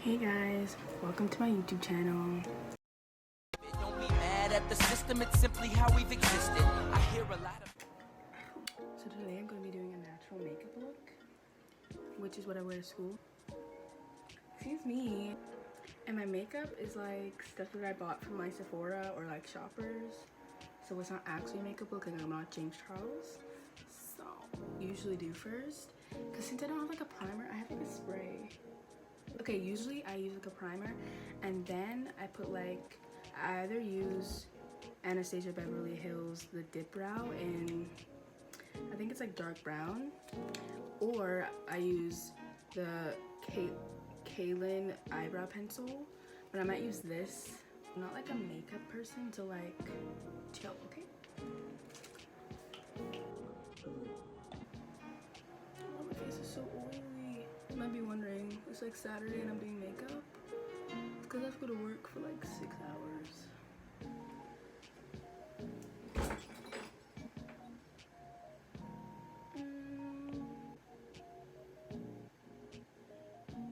Hey guys, welcome to my YouTube channel. Don't be mad at the system, it's simply how we've existed. I hear a lot of... So today I'm going to be doing a natural makeup look, which is what I wear to school. Excuse me. And my makeup is like stuff that I bought from like Sephora or like Shoppers. So it's not actually a makeup look and I'm not James Charles. So I usually do first, because since I don't have like a primer, I have like a spray. Okay, usually I use like a primer and then I put like, I either use Anastasia Beverly Hills the dip brow in, I think it's like dark brown, or I use the Kaylin eyebrow pencil, but I might use this. I'm not like a makeup person, so like chill, okay? Oh, my face is so oily. You might be wondering, it's like Saturday and I'm doing makeup. It's because I have to go to work for like 6 hours.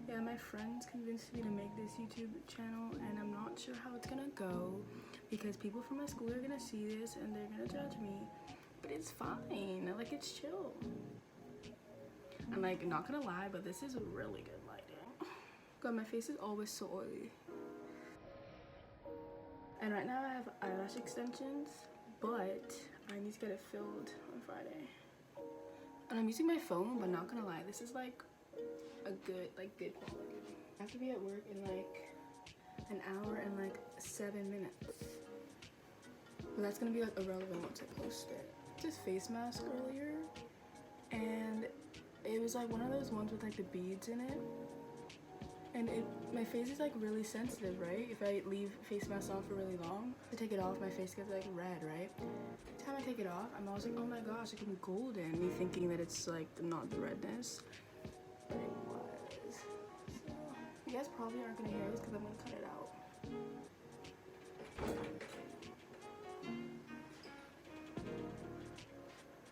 Yeah, my friends convinced me to make this YouTube channel and I'm not sure how it's gonna go because people from my school are gonna see this and they're gonna judge me. But it's fine, like it's chill. I'm like, not gonna lie, but this is really good lighting. God, my face is always so oily. And right now I have eyelash extensions, but I need to get it filled on Friday. And I'm using my phone, but not gonna lie, this is like a good quality. I have to be at work in like an hour and like 7 minutes. But that's gonna be like irrelevant once I post it. This face mask earlier, and it was like one of those ones with like the beads in it. And my face is like really sensitive, right? If I leave face mask on for really long, to take it off, my face gets like red, right? Every time I take it off, I'm always like, oh my gosh, it can be golden. Me thinking that it's like not the redness, but it was. So you guys probably aren't gonna hear this because I'm gonna cut it out.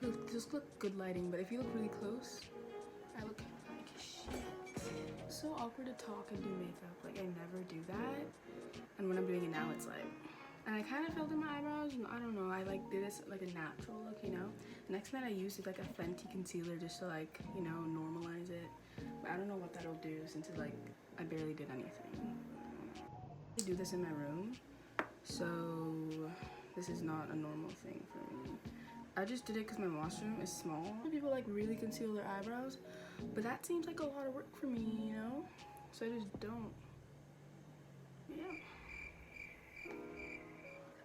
Look, just look good lighting, but if you look really close, I look like shit. It's so awkward to talk and do makeup. Like I never do that, and when I'm doing it now, it's like, and I kind of filled in my eyebrows. And I don't know. I like did this like a natural look, you know. The next thing I used is like a Fenty concealer just to like, you know, normalize it. But I don't know what that'll do since it's like I barely did anything. I do this in my room, so this is not a normal thing for me. I just did it because my washroom is small. People like really conceal their eyebrows, but that seems like a lot of work for me, you know? So I just don't. Yeah.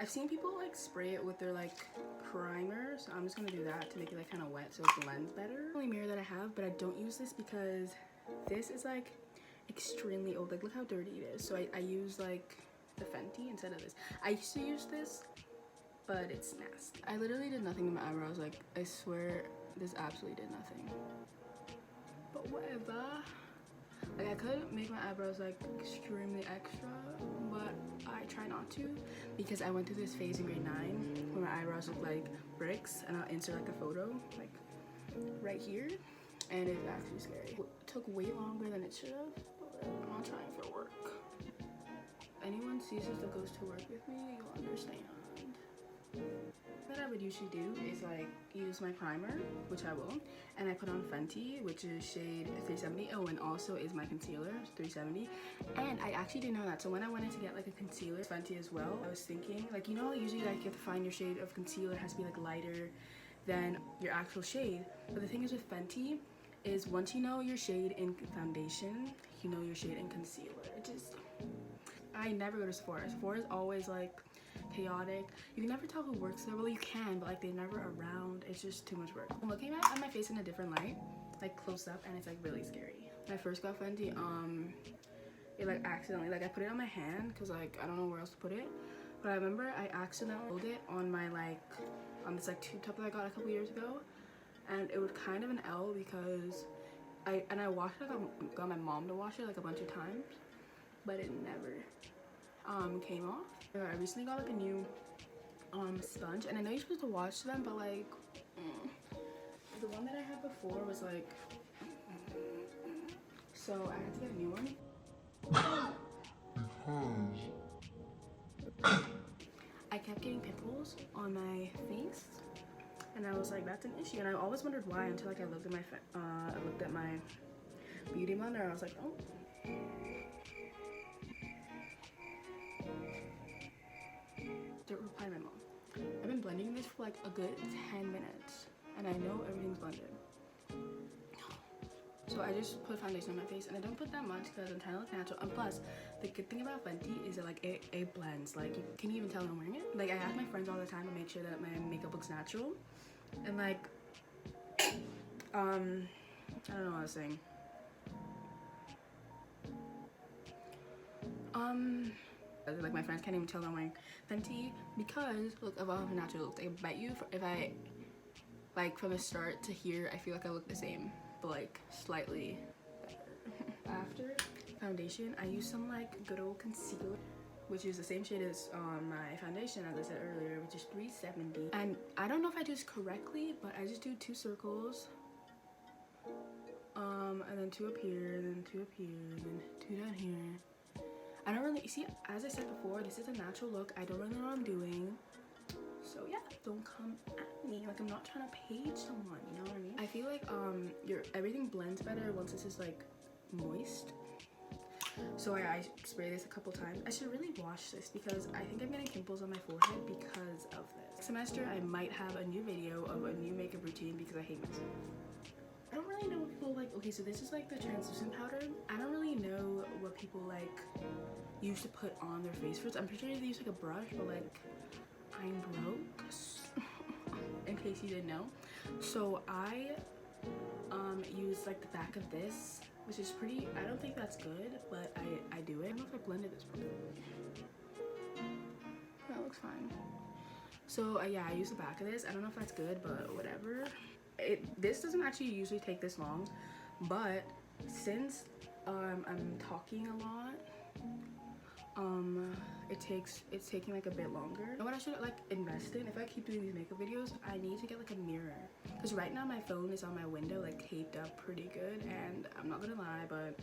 I've seen people like spray it with their like primer, so I'm just gonna do that to make it like kind of wet so it blends better. The only mirror that I have, but I don't use this because this is like extremely old. Like look how dirty it is. So I use like the Fenty instead of this. I used to use this, but it's nasty. I literally did nothing to my eyebrows. Like I swear this absolutely did nothing. But whatever. Like I could make my eyebrows like extremely extra, but I try not to because I went through this phase in grade 9 where my eyebrows look like bricks, and I'll insert like a photo like right here, and it's actually scary. It took way longer than it should have, but I'm not trying for work. If anyone sees this that goes to work with me, you'll understand. What I would usually do is like use my primer, which I will, and I put on Fenty, which is shade 370. Oh, and also is my concealer, 370. And I actually didn't know that, so when I wanted to get like a concealer, Fenty as well, I was thinking like, you know, usually like you have to find your shade of concealer, it has to be like lighter than your actual shade. But the thing is with Fenty is once you know your shade in foundation, you know your shade in concealer. It just, I never go to Sephora. Sephora is always like chaotic. You can never tell who works there. Well, you can, but like they're never around. It's just too much work. I'm looking at my face in a different light, like close up, and it's like really scary. When I first got Fenty, it like accidentally, like I put it on my hand because like I don't know where else to put it, but I remember I accidentally rolled it on my like on this like tube top that I got a couple years ago, and it was kind of an L because I washed it. I got my mom to wash it like a bunch of times, but it never came off. I recently got like a new sponge, and I know you're supposed to wash them, but like the one that I had before was like, so I had to get a new one. was like, that's an issue, and I always wondered why until like I looked at my beauty blender, and I was like, oh. Don't reply my mom. I've been blending this for like a good 10 minutes, and I know everything's blended. So I just put foundation on my face, and I don't put that much because I'm trying to look natural. And plus, the good thing about Fenty is that like it blends. Like, you can even tell when I'm wearing it. Like, I ask my friends all the time to make sure that my makeup looks natural. And like, I don't know what I was saying. Like, my friends can't even tell I'm wearing Fenty because look of how natural it looks. I bet you if I like from the start to here, I feel like I look the same, but like slightly better. After foundation, I use some like good old concealer, which is the same shade as my foundation, as I said earlier, which is 370. And I don't know if I do this correctly, but I just do 2 circles, and then 2 up here, and then 2 up here, and then 2 down here. I don't really see, as I said before, this is a natural look. I don't really know what I'm doing, so yeah, don't come at me like I'm not trying to page someone, you know what I mean? I feel like everything blends better once this is like moist. So I spray this a couple times. I should really wash this because I think I'm getting pimples on my forehead because of this. Next semester I might have a new video of a new makeup routine because I hate myself. I don't really know what people like. Okay, so this is like the translucent powder. I don't really know what people like used to put on their face first. I'm pretty sure they use like a brush, but like I'm broke in case you didn't know. So I use like the back of this, which is pretty, I don't think that's good, but I do it. I don't know if I blended this properly. That looks fine. So yeah, I use the back of this. I don't know if that's good, but whatever. This doesn't actually usually take this long, but since I'm talking a lot, it's taking like a bit longer. You know what I should like invest in? If I keep doing these makeup videos, I need to get like a mirror, because right now my phone is on my window like taped up pretty good, and I'm not gonna lie, but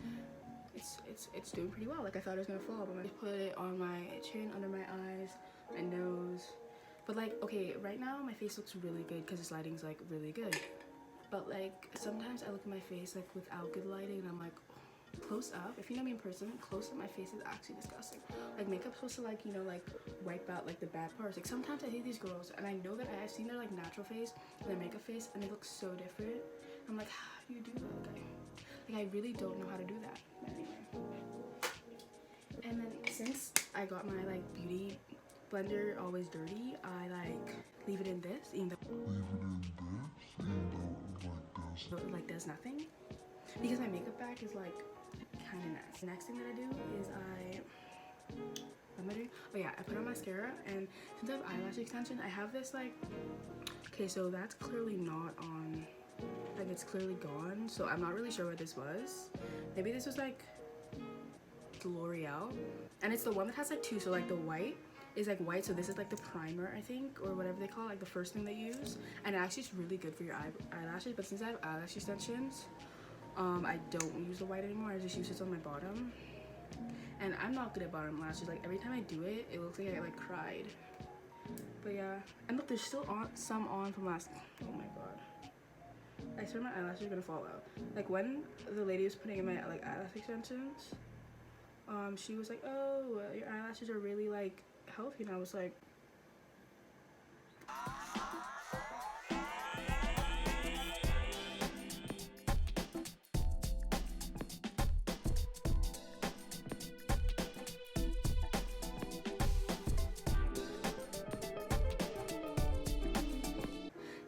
it's doing pretty well. Like, I thought it was gonna fall, but I just put it on my chin, under my eyes, my nose. But like, okay, right now my face looks really good because this lighting's like really good, but like sometimes I look at my face like without good lighting and I'm like, close up, if you know me in person, close up my face is actually disgusting. Like, makeup's supposed to like, you know, like wipe out like the bad parts. Like, sometimes I hate these girls, and I know that I've seen their like natural face and their makeup face, and they look so different. I'm like, how do you do that? Like I really don't know how to do that. But anyway, and then since I got my like beauty blender always dirty, I like leave it in this, even though it like does nothing, because my makeup bag is like kind of nasty. Next thing that I do is what am I doing? Oh yeah, I put on mascara, and since I have eyelash extension, I have this like, okay, so that's clearly not on, like it's clearly gone, so I'm not really sure what this was. Maybe this was like the L'Oreal, and it's the one that has like 2, so like the white is like white, so this is like the primer, I think, or whatever they call it, like the first thing they use, and it actually is really good for your eyelashes. But since I have eyelash extensions, I don't use the white anymore. I just use this on my bottom, and I'm not good at bottom lashes. Like, every time I do it, it looks like I like cried. But yeah, and look, there's still some on from last. Oh my god, I swear my eyelashes are gonna fall out. Like, when the lady was putting in my like eyelash extensions, she was like, oh, your eyelashes are really like healthy, and I was like,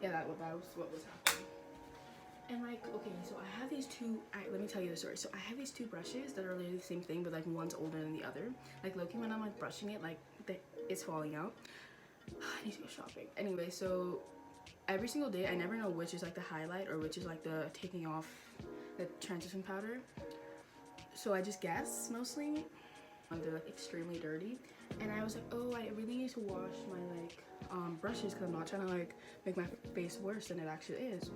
yeah, that was what was happening. And like, okay, so I have these 2, let me tell you the story. So I have these 2 brushes that are literally the same thing, but like one's older than the other. Like, low-key, when I'm like brushing it, like it's falling out. I need to go shopping. Anyway, so every single day, I never know which is like the highlight or which is like the taking off the transition powder. So I just guess mostly. They're like extremely dirty, and I was like, oh, I really need to wash my like brushes, because I'm not trying to like make my face worse than it actually is.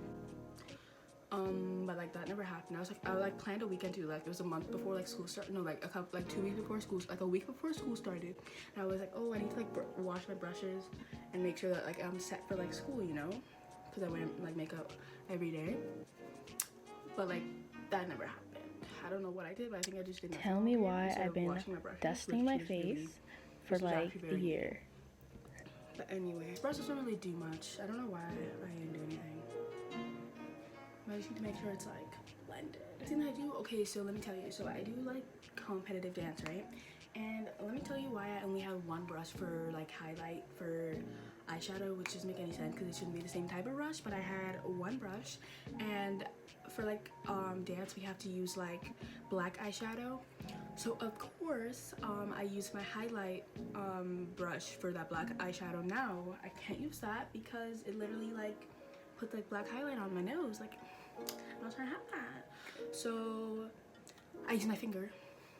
But like that never happened. I like planned a weekend too. Like, it was a month before like school started. No, like 2 weeks before school, like a week before school started. And I was like, oh, I need to like wash my brushes and make sure that like I'm set for like school, you know, because I wear like makeup every day, but like that never happened. I don't know what I did, but I think I just didn't. Tell me why I've been dusting my face for like a year. But anyway, this brush doesn't really do much. I don't know why I didn't do anything. But I just need to make sure it's like blended. The thing I do, okay, so let me tell you. So I do like competitive dance, right? And let me tell you why I only have one brush for like highlight for eyeshadow, which doesn't make any sense because it shouldn't be the same type of brush. But I had one brush, and for like dance we have to use like black eyeshadow. So of course I use my highlight brush for that black eyeshadow. Now I can't use that because it literally like put like black highlight on my nose. Like I'm not trying to have that. So I use my finger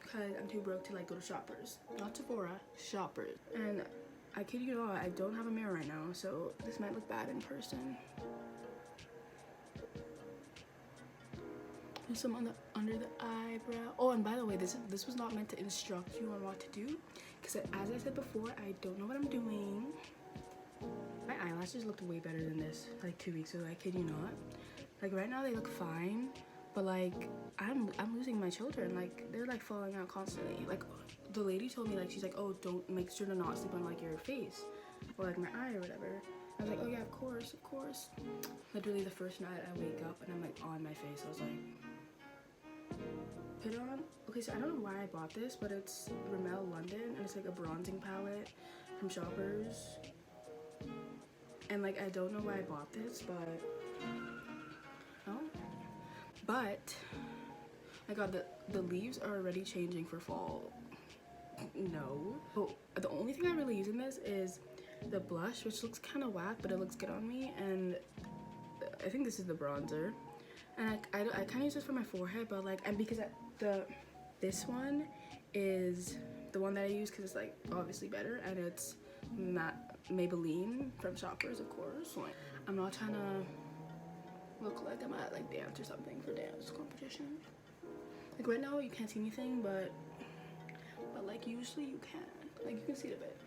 because I'm too broke to like go to Shoppers, not Sephora, Shoppers. And I kid you not, I don't have a mirror right now, so this might look bad in person. There's some on the under the eyebrow. Oh, and by the way, this was not meant to instruct you on what to do, because as I said before, I don't know what I'm doing. My eyelashes looked way better than this like 2 weeks ago. I kid you not. Like right now they look fine, but like I'm losing my children. Like they're like falling out constantly. Like the lady told me, like she's like, oh, don't make sure to not sleep on like your face or like my eye or whatever. I was like, oh yeah, of course. Literally the first night I wake up and I'm like on my face. I was like, put on. Okay, so I don't know why I bought this, but it's Rimmel London and it's like a bronzing palette from Shoppers. And like I don't know why I bought this, but I got the leaves are already changing for fall. No. So the only thing I really use in this is the blush, which looks kind of whack, but it looks good on me. And I think this is the bronzer. And I kind of use this for my forehead, but like, and because this one is the one that I use because it's like obviously better, and it's Maybelline from Shoppers, of course. Like, I'm not trying to look like I'm at like dance or something for dance competition. Like right now you can't see anything, but like usually you can. Like you can see it a bit.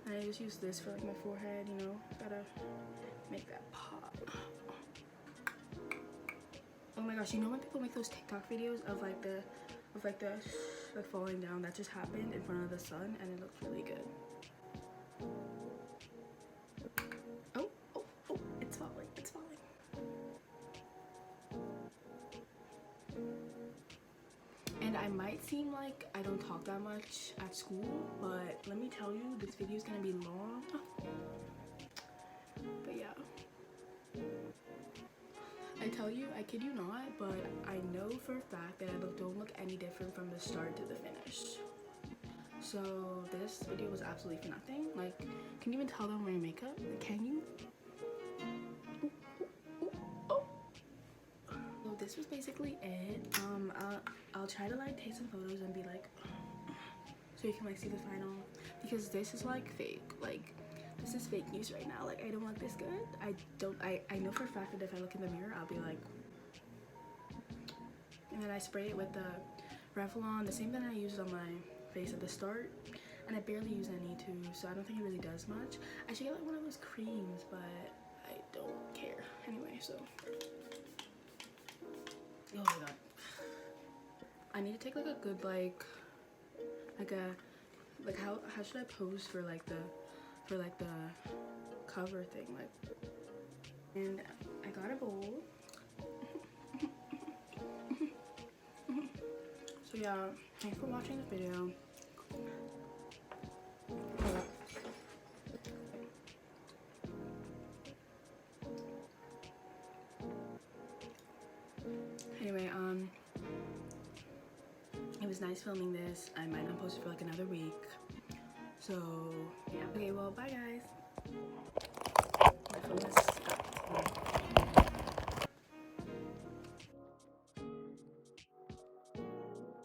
And I just use this for like my forehead, you know. Gotta make that pop. Oh my gosh, you know when people make those TikTok videos of like the falling down? That just happened in front of the sun and it looked really good. Oh, it's falling. And I might seem like I don't talk that much at school, but let me tell you, this video is gonna be long. But yeah. I tell you, I kid you not, but I know for a fact that I don't look any different from the start to the finish. So this video was absolutely for nothing. Like, can you even tell that I'm wearing makeup? Can you? So this was basically it. I'll try to like take some photos and be like, so you can like see the final, because this is like fake. Like this is fake news right now. Like I don't look this good. I know for a fact that if I look in the mirror, I'll be like, and then I spray it with the Revlon, the same that I used on my face at the start, and I barely use any too, so I don't think it really does much. I should get like one of those creams, but I don't care anyway. So oh my god, I need to take like a good how should I pose for like the cover thing, like, and I got a bowl. So yeah, thanks for watching this video. Anyway, it was nice filming this. I might not post it for like another week. So yeah. Okay, well, bye guys. My phone is